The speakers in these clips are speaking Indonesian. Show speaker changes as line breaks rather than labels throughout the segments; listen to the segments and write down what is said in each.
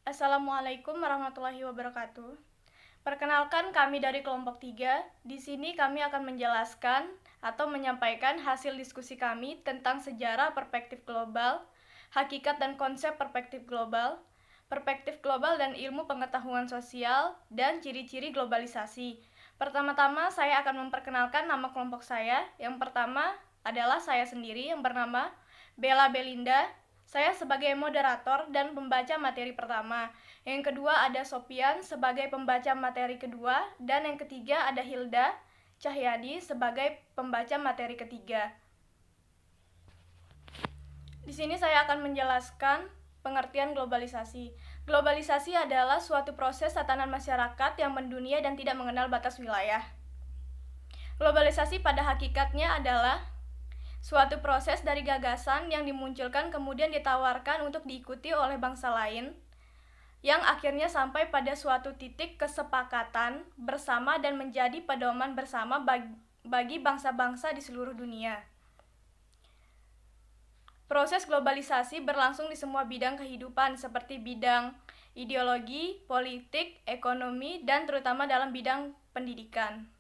Assalamualaikum warahmatullahi wabarakatuh. Perkenalkan, kami dari kelompok 3. Di sini kami akan menjelaskan atau menyampaikan hasil diskusi kami tentang sejarah perspektif global, hakikat dan konsep perspektif global dan ilmu pengetahuan sosial, dan ciri-ciri globalisasi. Pertama-tama saya akan memperkenalkan nama kelompok saya. Yang pertama adalah saya sendiri yang bernama Bella Belinda. Saya sebagai moderator dan pembaca materi pertama. Yang kedua ada Sopian sebagai pembaca materi kedua. Dan yang ketiga ada Hilda Cahyadi sebagai pembaca materi ketiga. Di sini saya akan menjelaskan pengertian globalisasi. Globalisasi adalah suatu proses tatanan masyarakat yang mendunia dan tidak mengenal batas wilayah. Globalisasi pada hakikatnya adalah suatu proses dari gagasan yang dimunculkan kemudian ditawarkan untuk diikuti oleh bangsa lain, yang akhirnya sampai pada suatu titik kesepakatan bersama dan menjadi pedoman bersama bagi bangsa-bangsa di seluruh dunia. Proses globalisasi berlangsung di semua bidang kehidupan seperti bidang ideologi, politik, ekonomi, dan terutama dalam bidang pendidikan.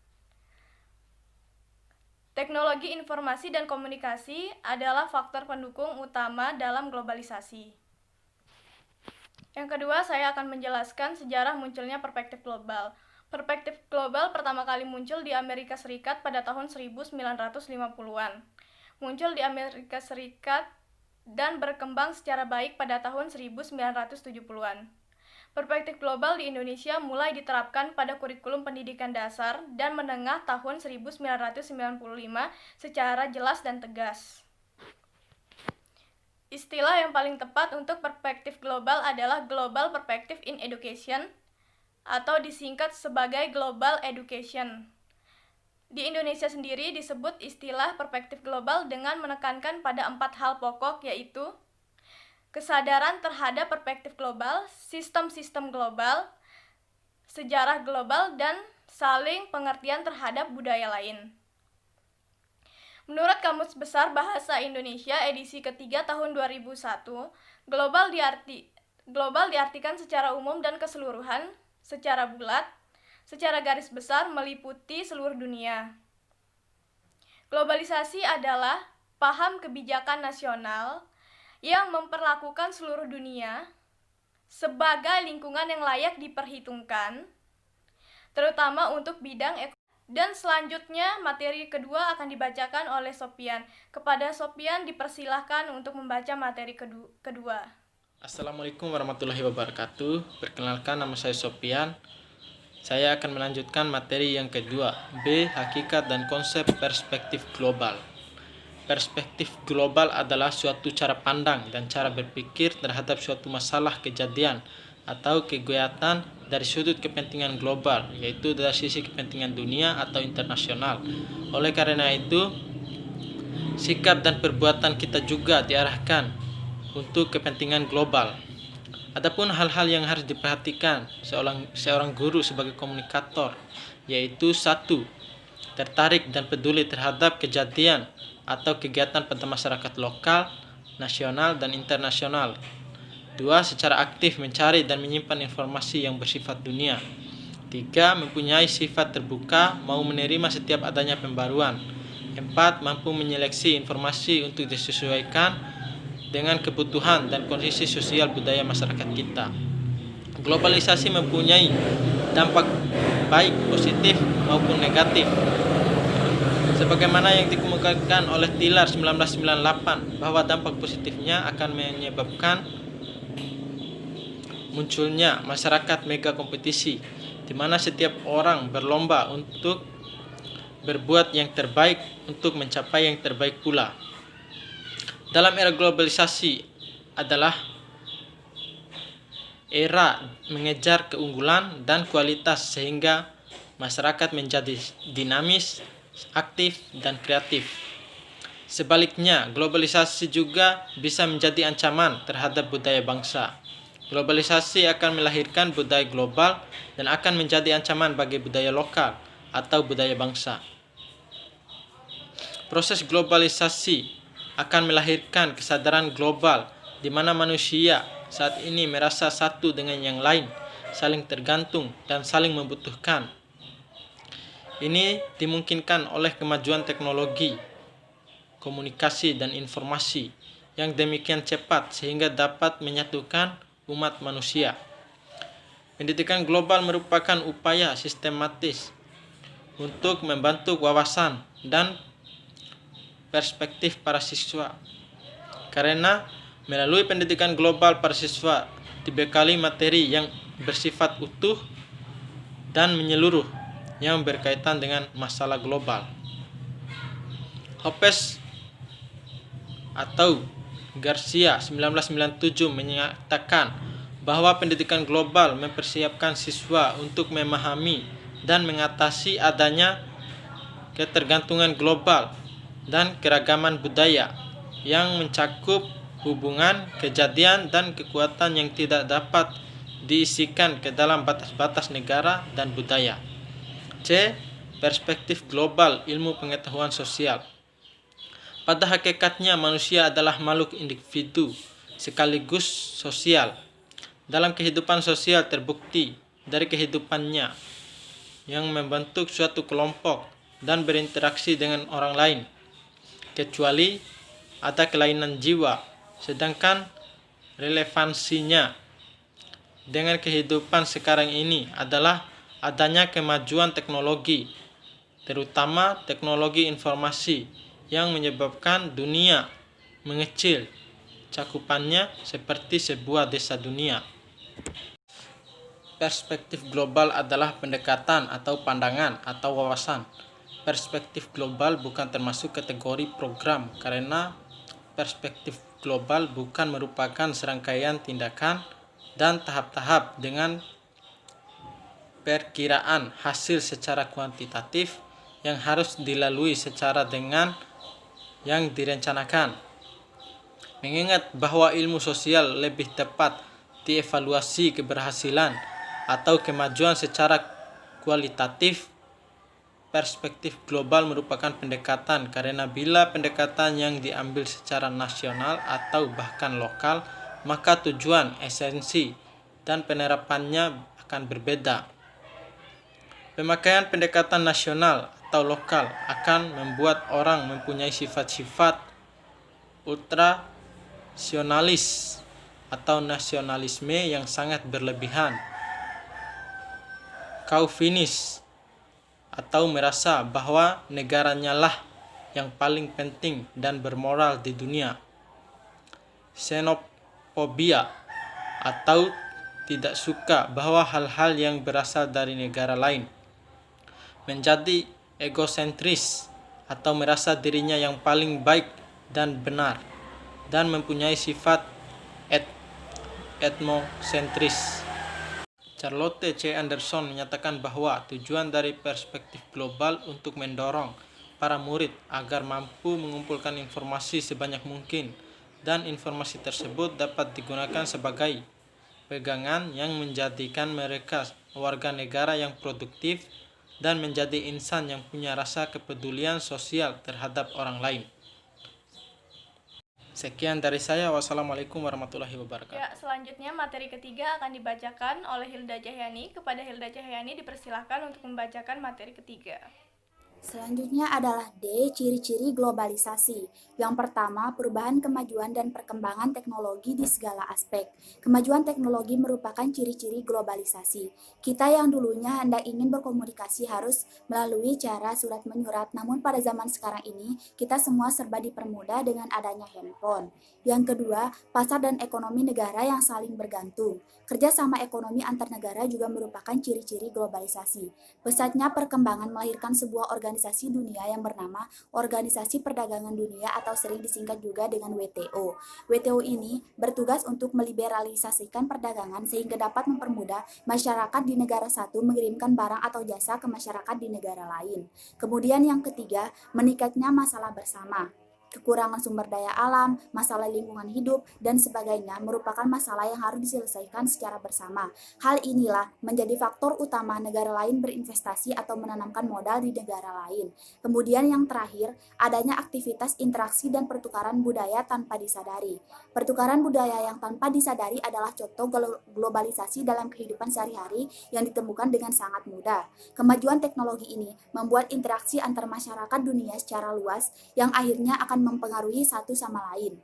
Teknologi informasi dan komunikasi adalah faktor pendukung utama dalam globalisasi. Yang kedua, saya akan menjelaskan sejarah munculnya perspektif global. Perspektif global pertama kali muncul di Amerika Serikat pada tahun 1950-an. Muncul di Amerika Serikat dan berkembang secara baik pada tahun 1970-an. Perspektif global di Indonesia mulai diterapkan pada kurikulum pendidikan dasar dan menengah tahun 1995 secara jelas dan tegas. Istilah yang paling tepat untuk perspektif global adalah Global Perspective in Education atau disingkat sebagai Global Education. Di Indonesia sendiri disebut istilah perspektif global dengan menekankan pada 4 hal pokok, yaitu kesadaran terhadap perspektif global, sistem-sistem global, sejarah global, dan saling pengertian terhadap budaya lain. Menurut Kamus Besar Bahasa Indonesia edisi ketiga tahun 2001, global diartikan secara umum dan keseluruhan, secara bulat, secara garis besar meliputi seluruh dunia. Globalisasi adalah paham kebijakan nasional yang memperlakukan seluruh dunia sebagai lingkungan yang layak diperhitungkan, terutama untuk bidang ekonomi. Dan selanjutnya materi kedua akan dibacakan oleh Sopian. Kepada Sopian dipersilahkan untuk membaca materi kedua.
Assalamualaikum warahmatullahi wabarakatuh. Perkenalkan, nama saya Sopian. Saya akan melanjutkan materi yang kedua, B. Hakikat dan konsep perspektif global. Perspektif global adalah suatu cara pandang dan cara berpikir terhadap suatu masalah, kejadian, atau kegiatan dari sudut kepentingan global, yaitu dari sisi kepentingan dunia atau internasional. Oleh karena itu, sikap dan perbuatan kita juga diarahkan untuk kepentingan global. Adapun hal-hal yang harus diperhatikan seorang guru sebagai komunikator, yaitu 1. Tertarik dan peduli terhadap kejadian atau kegiatan pada masyarakat lokal, nasional, dan internasional. 2. Secara aktif mencari dan menyimpan informasi yang bersifat dunia. 3. Mempunyai sifat terbuka, mau menerima setiap adanya pembaruan. 4. Mampu menyeleksi informasi untuk disesuaikan dengan kebutuhan dan kondisi sosial budaya masyarakat kita. Globalisasi mempunyai dampak baik, positif, maupun negatif. Sebagaimana yang dikemukakan oleh Tiller 1998, bahwa dampak positifnya akan menyebabkan munculnya masyarakat mega kompetisi, di mana setiap orang berlomba untuk berbuat yang terbaik untuk mencapai yang terbaik pula. Dalam era globalisasi adalah era mengejar keunggulan dan kualitas sehingga masyarakat menjadi dinamis, aktif, dan kreatif. Sebaliknya, globalisasi juga bisa menjadi ancaman terhadap budaya bangsa. Globalisasi akan melahirkan budaya global dan akan menjadi ancaman bagi budaya lokal atau budaya bangsa. Proses globalisasi akan melahirkan kesadaran global di mana manusia saat ini merasa satu dengan yang lain, saling tergantung dan saling membutuhkan. Ini dimungkinkan oleh kemajuan teknologi, komunikasi dan informasi yang demikian cepat sehingga dapat menyatukan umat manusia. Pendidikan global merupakan upaya sistematis untuk membantu wawasan dan perspektif para siswa. Karena melalui pendidikan global para siswa dibekali materi yang bersifat utuh dan menyeluruh yang berkaitan dengan masalah global. Hopes atau Garcia 1997 menyatakan bahwa pendidikan global mempersiapkan siswa untuk memahami dan mengatasi adanya ketergantungan global dan keragaman budaya yang mencakup hubungan, kejadian, dan kekuatan yang tidak dapat diisikan ke dalam batas-batas negara dan budaya. C. Perspektif global ilmu pengetahuan sosial. Pada hakikatnya manusia adalah makhluk individu sekaligus sosial. Dalam kehidupan sosial terbukti dari kehidupannya yang membentuk suatu kelompok dan berinteraksi dengan orang lain, kecuali ada kelainan jiwa, sedangkan relevansinya dengan kehidupan sekarang ini adalah adanya kemajuan teknologi, terutama teknologi informasi yang menyebabkan dunia mengecil cakupannya seperti sebuah desa dunia. Perspektif global adalah pendekatan atau pandangan atau wawasan. Perspektif global bukan termasuk kategori program karena perspektif global bukan merupakan serangkaian tindakan dan tahap-tahap dengan perkiraan hasil secara kuantitatif yang harus dilalui secara dengan yang direncanakan. Mengingat bahwa ilmu sosial lebih tepat dievaluasi keberhasilan atau kemajuan secara kualitatif, perspektif global merupakan pendekatan karena bila pendekatan yang diambil secara nasional atau bahkan lokal, maka tujuan, esensi, dan penerapannya akan berbeda. Pemakaian pendekatan nasional atau lokal akan membuat orang mempunyai sifat-sifat ultrasionalis atau nasionalisme yang sangat berlebihan, kaufinis atau merasa bahwa negaranya lah yang paling penting dan bermoral di dunia, xenofobia atau tidak suka bahwa hal-hal yang berasal dari negara lain, menjadi egosentris atau merasa dirinya yang paling baik dan benar, dan mempunyai sifat etnosentris. Charlotte C. Anderson menyatakan bahwa tujuan dari perspektif global untuk mendorong para murid agar mampu mengumpulkan informasi sebanyak mungkin dan informasi tersebut dapat digunakan sebagai pegangan yang menjadikan mereka warga negara yang produktif dan menjadi insan yang punya rasa kepedulian sosial terhadap orang lain. Sekian dari saya. Wassalamualaikum warahmatullahi wabarakatuh.
Ya, selanjutnya materi ketiga akan dibacakan oleh Hilda Cahyani. Kepada Hilda Cahyani dipersilahkan untuk membacakan materi ketiga.
Selanjutnya adalah D. Ciri-ciri globalisasi. Yang pertama, perubahan, kemajuan, dan perkembangan teknologi di segala aspek. Kemajuan teknologi merupakan ciri-ciri globalisasi. Kita yang dulunya hendak ingin berkomunikasi harus melalui cara surat menyurat, namun pada zaman sekarang ini, kita semua serba dipermudah dengan adanya handphone. Yang kedua, pasar dan ekonomi negara yang saling bergantung. Kerjasama ekonomi antar negara juga merupakan ciri-ciri globalisasi. Pesatnya perkembangan melahirkan sebuah organisasi dunia yang bernama Organisasi Perdagangan Dunia atau sering disingkat juga dengan WTO. WTO ini bertugas untuk meliberalisasikan perdagangan sehingga dapat mempermudah masyarakat di negara satu mengirimkan barang atau jasa ke masyarakat di negara lain. Kemudian yang ketiga, meningkatnya masalah bersama. kekurangan sumber daya alam, masalah lingkungan hidup, dan sebagainya merupakan masalah yang harus diselesaikan secara bersama. Hal inilah menjadi faktor utama negara lain berinvestasi atau menanamkan modal di negara lain. Kemudian yang terakhir, adanya aktivitas interaksi dan pertukaran budaya tanpa disadari. Pertukaran budaya yang tanpa disadari adalah contoh globalisasi dalam kehidupan sehari-hari yang ditemukan dengan sangat mudah. Kemajuan teknologi ini membuat interaksi antar masyarakat dunia secara luas yang akhirnya akan mempengaruhi satu sama lain.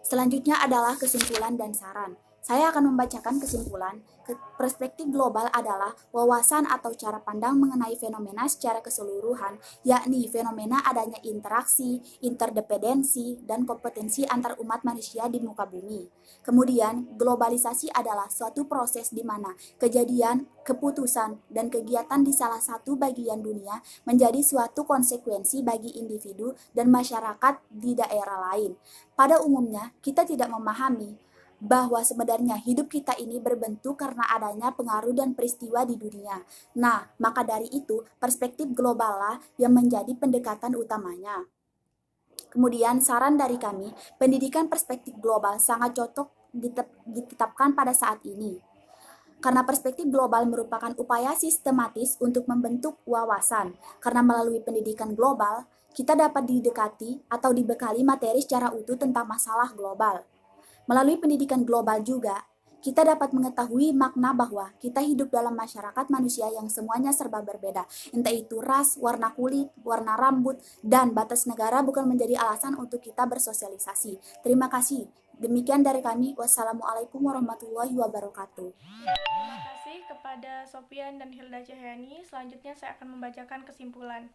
Selanjutnya adalah kesimpulan dan saran. Saya akan membacakan kesimpulan. Perspektif global adalah wawasan atau cara pandang mengenai fenomena secara keseluruhan, yakni fenomena adanya interaksi, interdependensi, dan kompetensi antar umat manusia di muka bumi. Kemudian, globalisasi adalah suatu proses di mana kejadian, keputusan, dan kegiatan di salah satu bagian dunia menjadi suatu konsekuensi bagi individu dan masyarakat di daerah lain. Pada umumnya, kita tidak memahami bahwa sebenarnya hidup kita ini berbentuk karena adanya pengaruh dan peristiwa di dunia. Nah, maka dari itu, perspektif global lah yang menjadi pendekatan utamanya. Kemudian, saran dari kami, pendidikan perspektif global sangat cocok ditetapkan pada saat ini. Karena perspektif global merupakan upaya sistematis untuk membentuk wawasan. Karena melalui pendidikan global, kita dapat didekati atau dibekali materi secara utuh tentang masalah global. Melalui pendidikan global juga, kita dapat mengetahui makna bahwa kita hidup dalam masyarakat manusia yang semuanya serba berbeda. Entah itu ras, warna kulit, warna rambut, dan batas negara bukan menjadi alasan untuk kita bersosialisasi. Terima kasih. Demikian dari kami. Wassalamualaikum warahmatullahi wabarakatuh.
Terima kasih kepada Sopian dan Hilda Cahyani. Selanjutnya saya akan membacakan kesimpulan.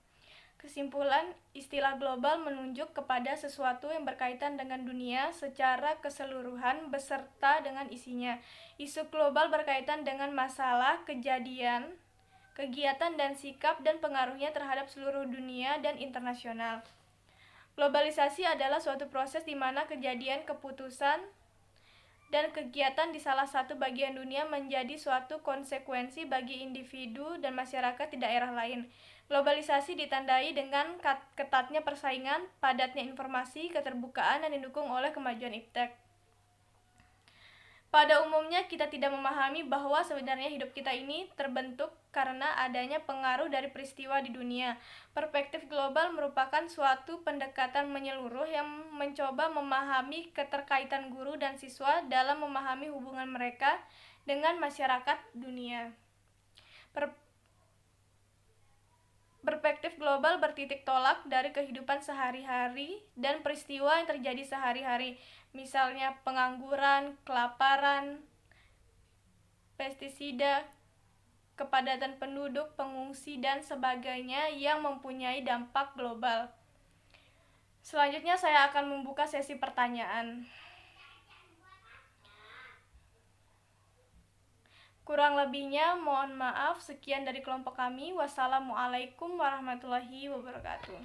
Kesimpulan, istilah global menunjuk kepada sesuatu yang berkaitan dengan dunia secara keseluruhan beserta dengan isinya. Isu global berkaitan dengan masalah, kejadian, kegiatan dan sikap dan pengaruhnya terhadap seluruh dunia dan internasional. Globalisasi adalah suatu proses di mana kejadian, keputusan, dan kegiatan di salah satu bagian dunia menjadi suatu konsekuensi bagi individu dan masyarakat di daerah lain. Globalisasi ditandai dengan ketatnya persaingan, padatnya informasi, keterbukaan, dan didukung oleh kemajuan iptek. Pada umumnya kita tidak memahami bahwa sebenarnya hidup kita ini terbentuk karena adanya pengaruh dari peristiwa di dunia. Perspektif global merupakan suatu pendekatan menyeluruh yang mencoba memahami keterkaitan guru dan siswa dalam memahami hubungan mereka dengan masyarakat dunia. Perspektif global bertitik tolak dari kehidupan sehari-hari dan peristiwa yang terjadi sehari-hari, misalnya pengangguran, kelaparan, pestisida, kepadatan penduduk, pengungsi, dan sebagainya yang mempunyai dampak global. Selanjutnya saya akan membuka sesi pertanyaan. Kurang lebihnya mohon maaf. Sekian dari kelompok kami. Wassalamualaikum warahmatullahi wabarakatuh.